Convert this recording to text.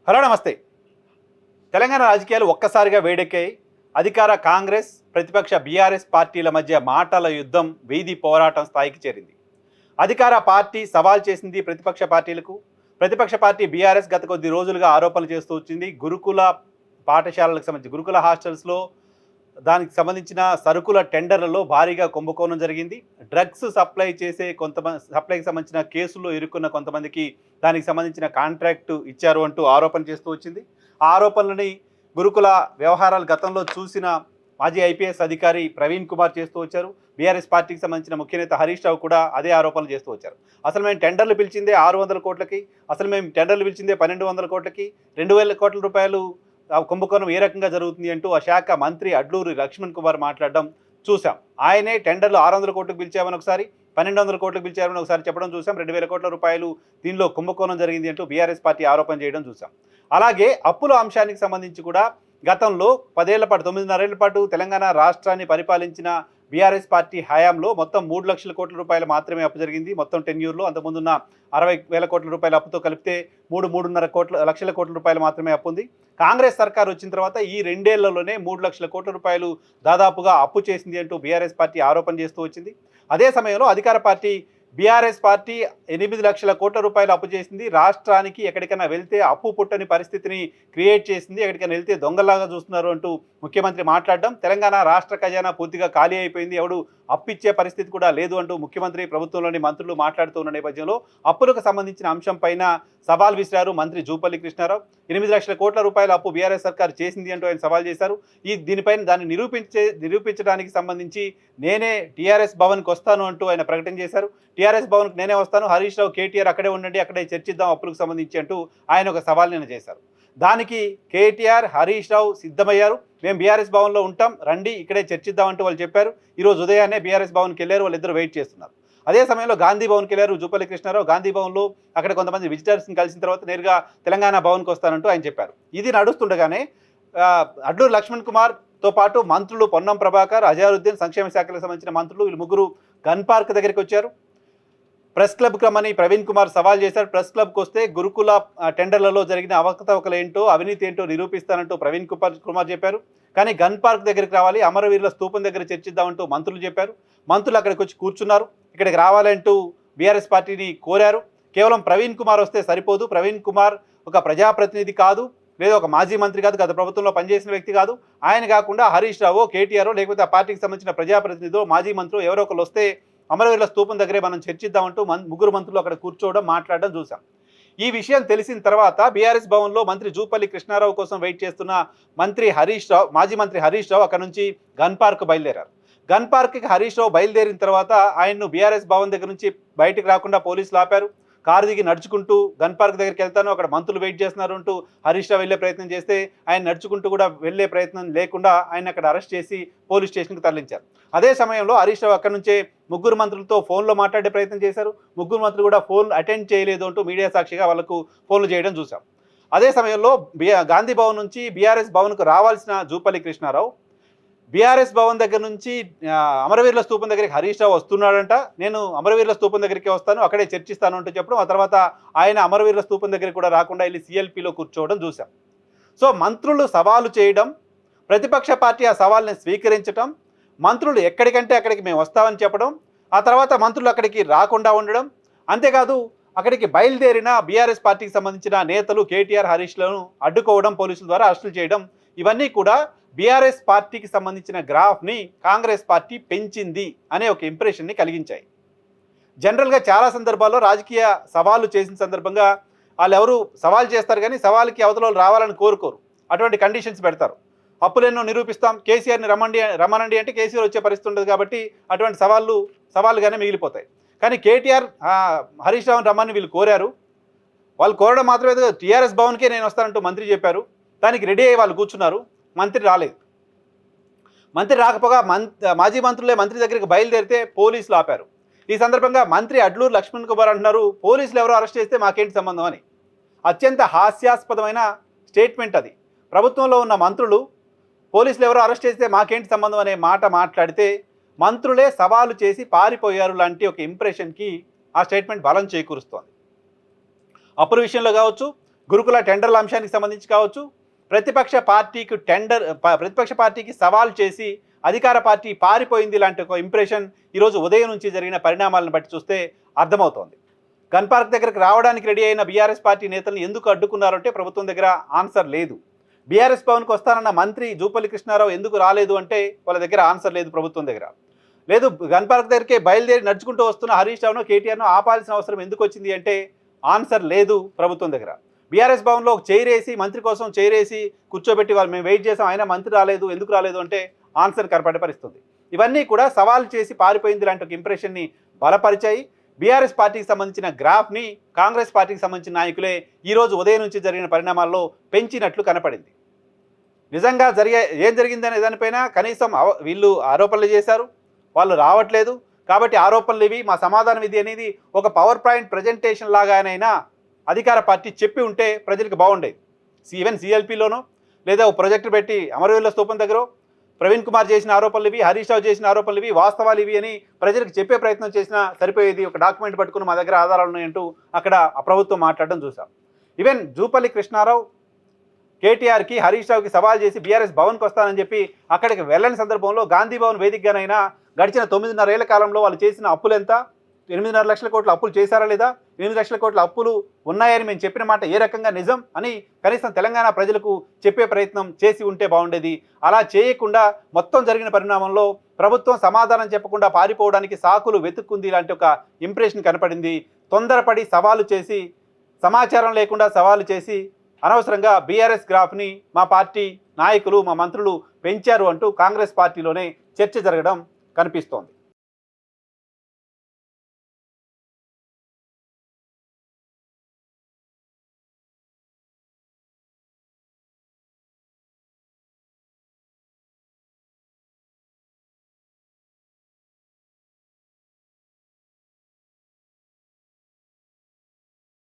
Hello నమస్తే. తెలంగాణ రాజకీయాలు ఒక్కసారిగా వేడెక్కాయి. అధికార కాంగ్రెస్, ప్రతిపక్ష బీఆర్ఎస్ పార్టీల మధ్య మాటల యుద్ధం, వీధి పోరాటం స్థాయికి చేరింది. అధికార పార్టీ సవాల్ చేసింది ప్రతిపక్ష పార్టీలకు. ప్రతిపక్ష పార్టీ బీఆర్ఎస్ గత కొద్ది రోజులుగా ఆరోపణలు చేస్తూ వచ్చింది. గురుకుల పాఠశాలలకు సంబంధించి గురుకుల హాస్టల్స్లో దానికి సంబంధించిన సరుకుల టెండర్లలో భారీగా కుంభకోణం జరిగింది. డ్రగ్స్ సప్లైకి సంబంధించిన కేసుల్లో ఇరుక్కున్న కొంతమందికి దానికి సంబంధించిన కాంట్రాక్టు ఇచ్చారు అంటూ ఆరోపణ చేస్తూ వచ్చింది. ఆ ఆరోపణలని గురుకుల వ్యవహారాలు గతంలో చూసిన మాజీ ఐపీఎస్ అధికారి ప్రవీణ్ కుమార్ చేస్తూ వచ్చారు. బీఆర్ఎస్ పార్టీకి సంబంధించిన ముఖ్య నేత హరీష్ రావు కూడా అదే ఆరోపణలు చేస్తూ వచ్చారు. అసలు మేము టెండర్లు పిలిచిందే 600 కోట్లకి, అసలు మేము టెండర్లు పిలిచిందే 1200 కోట్లకి, 2000 కోట్ల రూపాయలు కుంభకోణం ఏ రకంగా జరుగుతుంది అంటూ ఆ శాఖ మంత్రి అడ్లూరి లక్ష్మణ్ కుమార్ మాట్లాడడం చూసాం. ఆయనే టెండర్లు 600 కోట్లకు పిలిచామని ఒకసారి, 1200 కోట్లకు పిలిచామని ఒకసారి చెప్పడం చూసాం. 2000 కోట్ల రూపాయలు దీనిలో కుంభకోణం జరిగింది అంటూ బీఆర్ఎస్ పార్టీ ఆరోపణ చేయడం చూసాం. అలాగే అప్పుల అంశానికి సంబంధించి కూడా గతంలో 10 ఏళ్ల పాటు 9.5 ఏళ్ల పాటు తెలంగాణ రాష్ట్రాన్ని పరిపాలించిన బీఆర్ఎస్ పార్టీ హయాంలో మొత్తం 3 లక్షల కోట్ల రూపాయలు మాత్రమే అప్పు జరిగింది మొత్తం టెన్యూర్లో. అంతకుముందున్న 60,000 కోట్ల రూపాయల అప్పుతో కలిపితే 3.5 లక్షల కోట్ల రూపాయలు మాత్రమే అప్పు ఉంది. కాంగ్రెస్ సర్కార్ వచ్చిన తర్వాత ఈ 2 ఏళ్లలోనే 3 లక్షల కోట్ల రూపాయలు దాదాపుగా అప్పు చేసింది అంటూ బీఆర్ఎస్ పార్టీ ఆరోపణ చేస్తూ వచ్చింది. అదే సమయంలో అధికార పార్టీ బీఆర్ఎస్ పార్టీ 8 లక్షల కోట్ల రూపాయలు అప్పు చేసింది. రాష్ట్రానికి ఎక్కడికైనా వెళ్తే అప్పు పుట్టని పరిస్థితిని క్రియేట్ చేసింది. ఎక్కడికైనా వెళ్తే దొంగలాగా చూస్తున్నారు అంటూ ముఖ్యమంత్రి మాట్లాడడం, తెలంగాణ రాష్ట్ర ఖజానా పూర్తిగా ఖాళీ అయిపోయింది, ఎవడు అప్పిచ్చే పరిస్థితి కూడా లేదు అంటూ ముఖ్యమంత్రి ప్రభుత్వంలోని మంత్రులు మాట్లాడుతూ ఉన్న నేపథ్యంలో అప్పులకు సంబంధించిన అంశం పైన సవాల్ విసిరారు మంత్రి జూపల్లి కృష్ణారావు. 8 లక్షల కోట్ల రూపాయల అప్పు బీఆర్ఎస్ సర్కార్ చేసింది అంటూ ఆయన సవాల్ చేశారు. దీనిపైన దాన్ని నిరూపించడానికి సంబంధించి నేనే టీఆర్ఎస్ భవన్కి వస్తాను అంటూ ఆయన ప్రకటన చేశారు. టీఆర్ఎస్ భవన్కి నేనే వస్తాను, హరీష్ రావు కేటీఆర్ అక్కడే ఉండండి, అక్కడే చర్చిద్దాం అప్పులకు సంబంధించి అంటూ ఆయన ఒక సవాల్ నిన్న చేశారు. దానికి కేటీఆర్, హరీష్ రావు సిద్ధమయ్యారు. మేము బీఆర్ఎస్ భవన్లో ఉంటాం, రండి ఇక్కడే చర్చిద్దామంటూ వాళ్ళు చెప్పారు. ఈరోజు ఉదయాన్నే బీఆర్ఎస్ భవన్కి వెళ్ళారు. వాళ్ళిద్దరు వెయిట్ చేస్తున్నారు. అదే సమయంలో గాంధీ భవన్కి వెళ్ళారు జూపల్లి కృష్ణారావు. గాంధీ భవన్లో అక్కడ కొంతమంది విజిటర్స్ని కలిసిన తర్వాత నేరుగా తెలంగాణ భవన్కి వస్తానంటూ ఆయన చెప్పారు. ఇది నడుస్తుండగానే అడ్లూరు లక్ష్మణ్ కుమార్తో పాటు మంత్రులు పొన్నం ప్రభాకర్, అజారుద్దీన్, సంక్షేమ శాఖలకు సంబంధించిన మంత్రులు వీళ్ళు ముగ్గురు గన్ పార్క్ దగ్గరికి వచ్చారు. ప్రెస్ క్లబ్కి రమ్మని ప్రవీణ్ కుమార్ సవాల్ చేశారు. ప్రెస్ క్లబ్కి వస్తే గురుకుల టెండర్లలో జరిగిన అవకతవకలు ఏంటో, అవినీతి ఏంటో నిరూపిస్తానంటూ ప్రవీణ్ కుమార్ చెప్పారు. కానీ గన్ పార్క్ దగ్గరికి రావాలి, అమరవీరుల స్తూపం దగ్గర చర్చిద్దామంటూ మంత్రులు చెప్పారు. మంత్రులు అక్కడికి వచ్చి కూర్చున్నారు. ఇక్కడికి రావాలంటూ బీఆర్ఎస్ పార్టీని కోరారు. కేవలం ప్రవీణ్ కుమార్ వస్తే సరిపోదు, ప్రవీణ్ కుమార్ ఒక ప్రజాప్రతినిధి కాదు, లేదా ఒక మాజీ మంత్రి కాదు, గత ప్రభుత్వంలో పనిచేసిన వ్యక్తి కాదు. ఆయన కాకుండా హరీష్ రావు, కేటీఆర్, లేకపోతే ఆ పార్టీకి సంబంధించిన ప్రజాప్రతినిధులు, మాజీ మంత్రులు ఎవరో ఒకరు వస్తే అమరవీరుల స్తూపం దగ్గరే మనం చర్చిద్దామంటూ ముగ్గురు మంత్రులు అక్కడ కూర్చోవడం, మాట్లాడడం చూసాం. ఈ విషయం తెలిసిన తర్వాత బీఆర్ఎస్ భవన్లో మంత్రి జూపల్లి కృష్ణారావు కోసం వెయిట్ చేస్తున్న మాజీ మంత్రి హరీష్ రావు అక్కడ నుంచి గన్ పార్క్ బయలుదేరారు. గన్ పార్క్కి హరీష్ రావు బయలుదేరిన తర్వాత ఆయన్ను బీఆర్ఎస్ భవన్ దగ్గర నుంచి బయటికి రాకుండా పోలీసులు ఆపారు. కారు దిగి నడుచుకుంటూ గన్ పార్క్ దగ్గరికి వెళ్తాను, అక్కడ మంత్రులు వెయిట్ చేస్తున్నారు అంటూ హరీష్ రావు వెళ్ళే ప్రయత్నం చేస్తే ఆయన నడుచుకుంటూ కూడా వెళ్ళే ప్రయత్నం లేకుండా ఆయన అక్కడ అరెస్ట్ చేసి పోలీస్ స్టేషన్కి తరలించారు. అదే సమయంలో హరీష్ రావు అక్కడ నుంచే ముగ్గురు మంత్రులతో ఫోన్లో మాట్లాడే ప్రయత్నం చేశారు. ముగ్గురు మంత్రులు కూడా ఫోన్ అటెండ్ చేయలేదు అంటూ మీడియా సాక్షిగా వాళ్ళకు ఫోన్లు చేయడం చూసాం. అదే సమయంలో గాంధీ భవన్ నుంచి బీఆర్ఎస్ భవన్కు రావాల్సిన జూపల్లి కృష్ణారావు బీఆర్ఎస్ భవన్ దగ్గర నుంచి అమరవీరుల స్తూపం దగ్గరికి హరీష్ రావు వస్తున్నాడంట. నేను అమరవీరుల స్తూపం దగ్గరికి వస్తాను, అక్కడే చర్చిస్తాను అంటూ చెప్పడం, ఆ తర్వాత ఆయన అమరవీరుల స్తూపం దగ్గరికి కూడా రాకుండా వెళ్ళి సిఎల్పిలో కూర్చోవడం చూసాం. సో మంత్రులు సవాలు చేయడం, ప్రతిపక్ష పార్టీ ఆ సవాల్ని స్వీకరించడం, మంత్రులు ఎక్కడికంటే అక్కడికి మేము వస్తామని చెప్పడం, ఆ తర్వాత మంత్రులు అక్కడికి రాకుండా ఉండడం, అంతేకాదు అక్కడికి బయలుదేరిన బీఆర్ఎస్ పార్టీకి సంబంధించిన నేతలు కేటీఆర్, హరీష్లను అడ్డుకోవడం, పోలీసుల ద్వారా అరెస్టులు చేయడం, ఇవన్నీ కూడా బీఆర్ఎస్ పార్టీకి సంబంధించిన గ్రాఫ్ని కాంగ్రెస్ పార్టీ పెంచింది అనే ఒక ఇంప్రెషన్ని కలిగించాయి. జనరల్గా చాలా సందర్భాల్లో రాజకీయ సవాళ్ళు చేసిన సందర్భంగా వాళ్ళు ఎవరు సవాల్ చేస్తారు కానీ సవాల్కి అవతల రావాలని కోరుకోరు. అటువంటి కండిషన్స్ పెడతారు. అప్పులెన్నో నిరూపిస్తాం, కేసీఆర్ని రమ్మనండి అంటే కేసీఆర్ వచ్చే పరిస్థితి ఉండదు కాబట్టి అటువంటి సవాళ్ళుగానే మిగిలిపోతాయి. కానీ కేటీఆర్, హరీష్ రావుని రమ్మని వీళ్ళు కోరారు. వాళ్ళు కోరడం మాత్రమే, టీఆర్ఎస్ భవన్కే నేను వస్తానంటూ మంత్రి చెప్పారు. దానికి రెడీ అయ్యి వాళ్ళు కూర్చున్నారు. మంత్రి రాలేదు. మంత్రి రాకపోగా మాజీ మంత్రులే మంత్రి దగ్గరికి బయలుదేరితే పోలీసులు ఆపారు. ఈ సందర్భంగా మంత్రి అడ్లూరు లక్ష్మణ్ కుమార్ అంటున్నారు, పోలీసులు ఎవరో అరెస్ట్ చేస్తే మాకేంటి సంబంధం అని. అత్యంత హాస్యాస్పదమైన స్టేట్మెంట్ అది. ప్రభుత్వంలో ఉన్న మంత్రులు పోలీసులు ఎవరో అరెస్ట్ చేస్తే మాకేంటి సంబంధం అనే మాట మాట్లాడితే మంత్రులే సవాలు చేసి పారిపోయారు లాంటి ఒక ఇంప్రెషన్కి ఆ స్టేట్మెంట్ బలం చేకూరుస్తోంది. అప్పుల విషయంలో కావచ్చు, గురుకుల టెండర్ల అంశానికి సంబంధించి కావచ్చు, ప్రతిపక్ష పార్టీకి సవాల్ చేసి అధికార పార్టీ పారిపోయింది లాంటి ఒక ఇంప్రెషన్ ఈరోజు ఉదయం నుంచి జరిగిన పరిణామాలను బట్టి చూస్తే అర్థమవుతోంది. గన్ పార్క్ దగ్గరకు రావడానికి రెడీ అయిన బీఆర్ఎస్ పార్టీ నేతలను ఎందుకు అడ్డుకున్నారంటే ప్రభుత్వం దగ్గర ఆన్సర్ లేదు. బీఆర్ఎస్ భవన్కి వస్తానన్న మంత్రి జూపల్లి కృష్ణారావు ఎందుకు రాలేదు అంటే వాళ్ళ దగ్గర ఆన్సర్ లేదు ప్రభుత్వం దగ్గర. లేదు, గన్ పార్క్ దగ్గరికే బయలుదేరి నడుచుకుంటూ వస్తున్న హరీష్ రావును కేటీఆర్ను ఆపాల్సిన అవసరం ఎందుకు వచ్చింది అంటే ఆన్సర్ లేదు ప్రభుత్వం దగ్గర. బీఆర్ఎస్ భవన్లో ఒక చైర్ వేసి మంత్రి కోసం చైర్ వేసి కూర్చోబెట్టి వాళ్ళు మేము వెయిట్ చేసాం, అయినా మంత్రి రాలేదు, ఎందుకు రాలేదు అంటే ఆన్సర్ కనపడే పరిస్థితుంది. ఇవన్నీ కూడా సవాల్ చేసి పారిపోయింది లాంటి ఒక ఇంప్రెషన్ని బలపరిచాయి. బీఆర్ఎస్ పార్టీకి సంబంధించిన గ్రాఫ్ని కాంగ్రెస్ పార్టీకి సంబంధించిన నాయకులే ఈరోజు ఉదయం నుంచి జరిగిన పరిణామాల్లో పెంచినట్లు కనపడింది. నిజంగా ఏం జరిగిందనే దానిపైన కనీసం వీళ్ళు ఆరోపణలు చేశారు, వాళ్ళు రావట్లేదు కాబట్టి ఆరోపణలు ఇవి, మా సమాధానం ఇది అనేది ఒక పవర్ పాయింట్ ప్రజెంటేషన్ లాగానైనా అధికార పార్టీ చెప్పి ఉంటే ప్రజలకు బాగుండేది. ఈవెన్ సిఎల్పిలోనో లేదా ఒక ప్రాజెక్టు పెట్టి అమరవీరుల స్తూపం దగ్గర ప్రవీణ్ కుమార్ చేసిన ఆరోపణలు ఇవి, హరీష్ రావు చేసిన ఆరోపణలు ఇవి, వాస్తవాలు ఇవి అని ప్రజలకు చెప్పే ప్రయత్నం చేసినా సరిపోయేది. ఒక డాక్యుమెంట్ పట్టుకుని మా దగ్గర ఆధారాలు ఉన్నాయంటూ అక్కడ ప్రభుత్వం మాట్లాడడం చూసాం. ఈవెన్ జూపల్లి కృష్ణారావు కేటీఆర్కి హరీష్ రావుకి సవాల్ చేసి బీఆర్ఎస్ భవన్కి వస్తానని చెప్పి అక్కడికి వెళ్ళని సందర్భంలో గాంధీ భవన్ వేదికగానైనా గడిచిన 9.5 ఏళ్ల కాలంలో వాళ్ళు చేసిన అప్పులు ఎంత, 8.5 లక్షల కోట్ల అప్పులు చేశారా లేదా, 8 లక్షల కోట్ల అప్పులు ఉన్నాయని మేము చెప్పిన మాట ఏ రకంగా నిజం అని కనీసం తెలంగాణ ప్రజలకు చెప్పే ప్రయత్నం చేసి ఉంటే బాగుండేది. అలా చేయకుండా మొత్తం జరిగిన పరిణామంలో ప్రభుత్వం సమాధానం చెప్పకుండా పారిపోవడానికి సాకులు వెతుక్కుంది లాంటి ఒక ఇంప్రెషన్ కనపడింది. తొందరపడి సవాలు చేసి, సమాచారం లేకుండా సవాలు చేసి అనవసరంగా బీఆర్ఎస్ గ్రాఫ్ని మా పార్టీ నాయకులు, మా మంత్రులు పెంచారు అంటూ కాంగ్రెస్ పార్టీలోనే చర్చ జరగడం కనిపిస్తోంది.